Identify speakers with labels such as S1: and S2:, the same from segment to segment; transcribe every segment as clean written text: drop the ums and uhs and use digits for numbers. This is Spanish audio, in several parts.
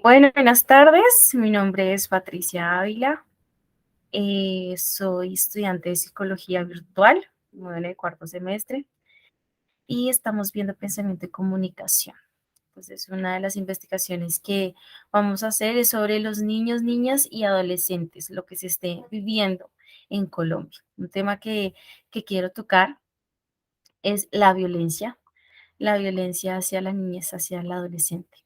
S1: Bueno, buenas tardes. Mi nombre es Patricia Ávila. Soy estudiante de psicología virtual, voy en el cuarto semestre, y estamos viendo pensamiento y comunicación. Entonces, una de las investigaciones que vamos a hacer es sobre los niños, niñas y adolescentes, lo que se esté viviendo en Colombia. Un tema que quiero tocar es la violencia hacia la niñez, hacia el adolescente.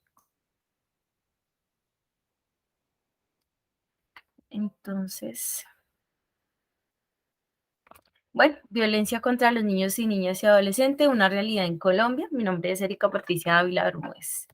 S1: Entonces, bueno, violencia contra los niños y niñas y adolescentes, una realidad en Colombia. Mi nombre es Erika Patricia Ávila Bermúdez.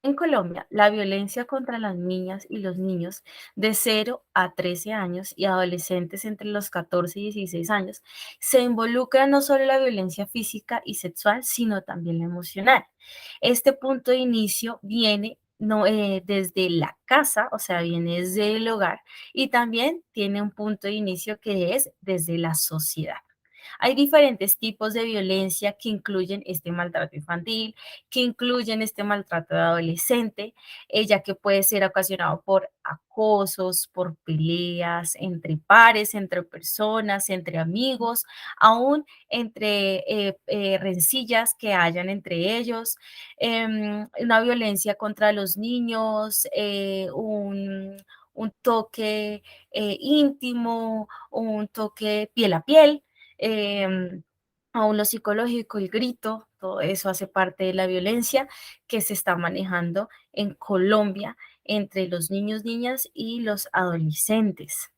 S1: En Colombia, la violencia contra las niñas y los niños de 0 a 13 años y adolescentes entre los 14 y 16 años se involucra no solo la violencia física y sexual, sino también la emocional. Este punto de inicio viene no, desde la casa, o sea, viene desde el hogar, y también tiene un punto de inicio que es desde la sociedad. Hay diferentes tipos de violencia que incluyen este maltrato infantil, que incluyen este maltrato de adolescente, ya que puede ser ocasionado por acosos, por peleas entre pares, entre personas, entre amigos, aún entre rencillas que hayan entre ellos, una violencia contra los niños, un toque íntimo, un toque piel a piel, em, aún lo psicológico, el grito, todo eso hace parte de la violencia que se está manejando en Colombia entre los niños, niñas y los adolescentes.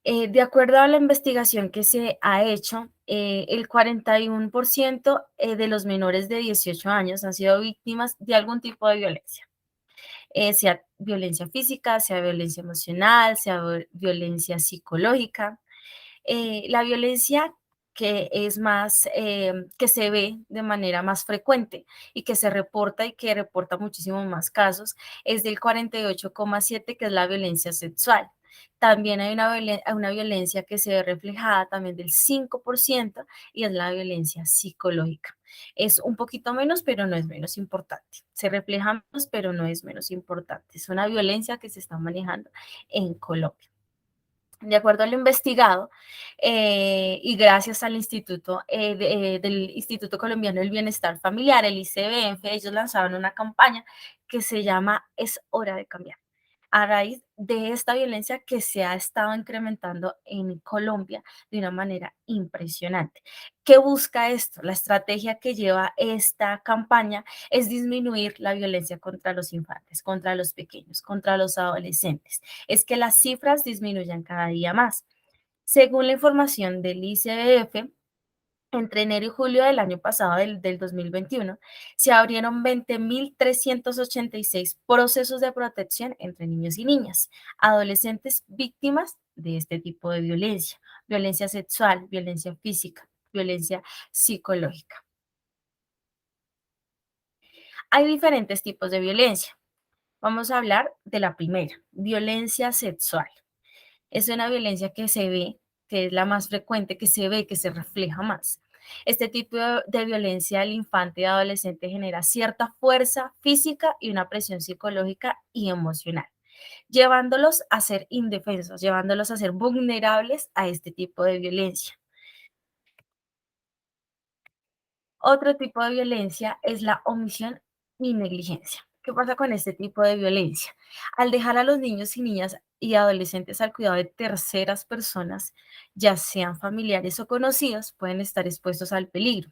S1: De acuerdo a la investigación que se ha hecho, el 41% de los menores de 18 años han sido víctimas de algún tipo de violencia, sea violencia física, sea violencia emocional, sea violencia psicológica. La violencia que es más, que se ve de manera más frecuente y que se reporta y que reporta muchísimos más casos, es del 48,7, que es la violencia sexual. También hay una violencia que se ve reflejada también del 5% y es la violencia psicológica. Es un poquito menos, pero no es menos importante. Se refleja menos, pero no es menos importante. Es una violencia que se está manejando en Colombia. De acuerdo a lo investigado, y gracias al del Instituto Colombiano del Bienestar Familiar, el ICBF, ellos lanzaron una campaña que se llama Es hora de cambiar, a raíz de esta violencia que se ha estado incrementando en Colombia de una manera impresionante. ¿Qué busca esto? La estrategia que lleva esta campaña es disminuir la violencia contra los infantes, contra los pequeños, contra los adolescentes. Es que las cifras disminuyan cada día más. Según la información del ICBF, entre enero y julio del año pasado, del 2021, se abrieron 20.386 procesos de protección entre niños y niñas, adolescentes víctimas de este tipo de violencia, violencia sexual, violencia física, violencia psicológica. Hay diferentes tipos de violencia. Vamos a hablar de la primera, violencia sexual. Es una violencia que se ve, que es la más frecuente, que se ve, que se refleja más. Este tipo de violencia al infante y adolescente genera cierta fuerza física y una presión psicológica y emocional, llevándolos a ser indefensos, llevándolos a ser vulnerables a este tipo de violencia. Otro tipo de violencia es la omisión y negligencia. ¿Qué pasa con este tipo de violencia? Al dejar a los niños y niñas y adolescentes al cuidado de terceras personas, ya sean familiares o conocidos, pueden estar expuestos al peligro.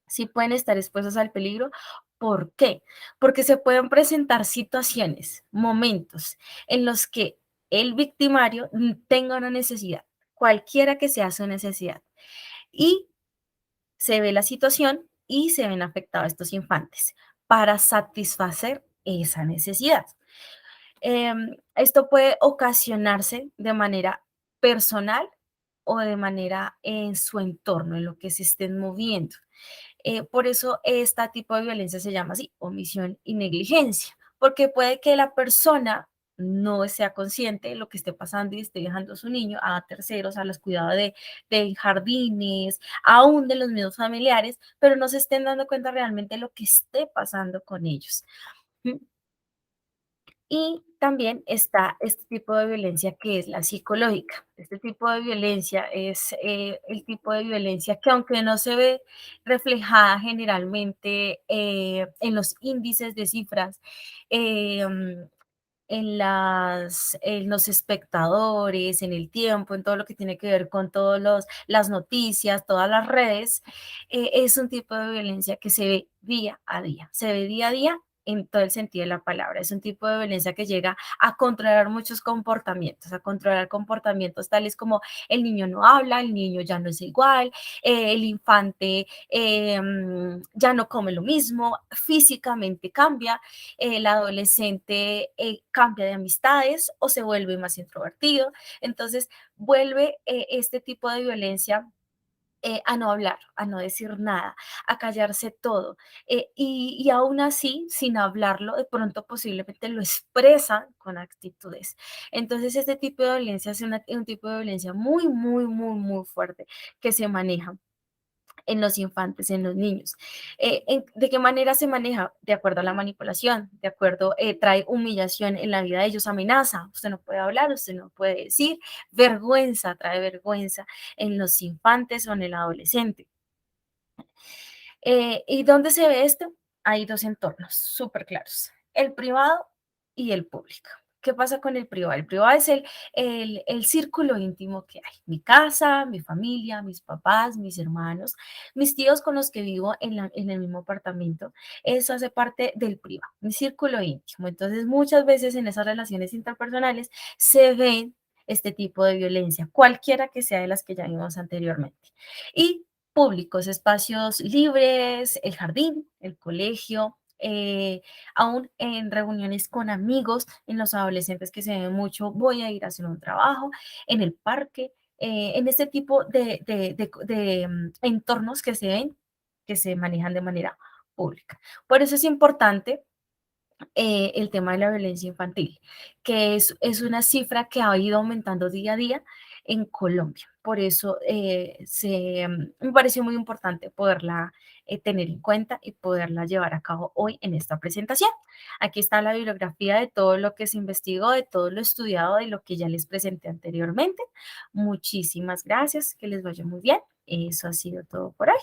S1: Sí pueden estar expuestos al peligro. ¿Por qué? Porque se pueden presentar situaciones, momentos en los que el victimario tenga una necesidad, cualquiera que sea su necesidad, y se ve la situación y se ven afectados estos infantes para satisfacer esa necesidad. Esto puede ocasionarse de manera personal o de manera en su entorno, en lo que se estén moviendo. Por eso este tipo de violencia se llama así, omisión y negligencia, porque puede que la persona no sea consciente de lo que esté pasando y esté dejando a su niño a terceros, a los cuidados de jardines, aún de los mismos familiares, pero no se estén dando cuenta realmente de lo que esté pasando con ellos. ¿M? Y también está este tipo de violencia que es la psicológica. Este tipo de violencia es el tipo de violencia que aunque no se ve reflejada generalmente en los índices de cifras, en los espectadores, en el tiempo, en todo lo que tiene que ver con todas las noticias, todas las redes, es un tipo de violencia que se ve día a día, se ve día a día en todo el sentido de la palabra. Es un tipo de violencia que llega a controlar muchos comportamientos, a controlar comportamientos tales como el niño no habla, el niño ya no es igual, el infante ya no come lo mismo, físicamente cambia, el adolescente cambia de amistades o se vuelve más introvertido. Entonces, vuelve este tipo de violencia a no hablar, a no decir nada, a callarse todo. Y aún así, sin hablarlo, de pronto posiblemente lo expresan con actitudes. Entonces, este tipo de violencia es un tipo de violencia muy, muy, muy, muy fuerte que se maneja en los infantes, en los niños. ¿De qué manera se maneja? De acuerdo a la manipulación, de acuerdo, trae humillación en la vida de ellos, amenaza, usted no puede hablar, usted no puede decir, vergüenza, trae vergüenza en los infantes o en el adolescente. ¿Y dónde se ve esto? Hay dos entornos súper claros, el privado y el público. ¿Qué pasa con el privado? El privado es el círculo íntimo que hay. Mi casa, mi familia, mis papás, mis hermanos, mis tíos con los que vivo en el mismo apartamento. Eso hace parte del privado, mi círculo íntimo. Entonces, muchas veces en esas relaciones interpersonales se ven este tipo de violencia, cualquiera que sea de las que ya vimos anteriormente. Y públicos, espacios libres, el jardín, el colegio, aún en reuniones con amigos, en los adolescentes que se ve mucho, voy a ir a hacer un trabajo, en el parque, en este tipo de entornos que se ven, que se manejan de manera pública. Por eso es importante el tema de la violencia infantil, que es una cifra que ha ido aumentando día a día en Colombia. Por eso me pareció muy importante poderla tener en cuenta y poderla llevar a cabo hoy en esta presentación. Aquí está la bibliografía de todo lo que se investigó, de todo lo estudiado, de lo que ya les presenté anteriormente. Muchísimas gracias, que les vaya muy bien. Eso ha sido todo por hoy.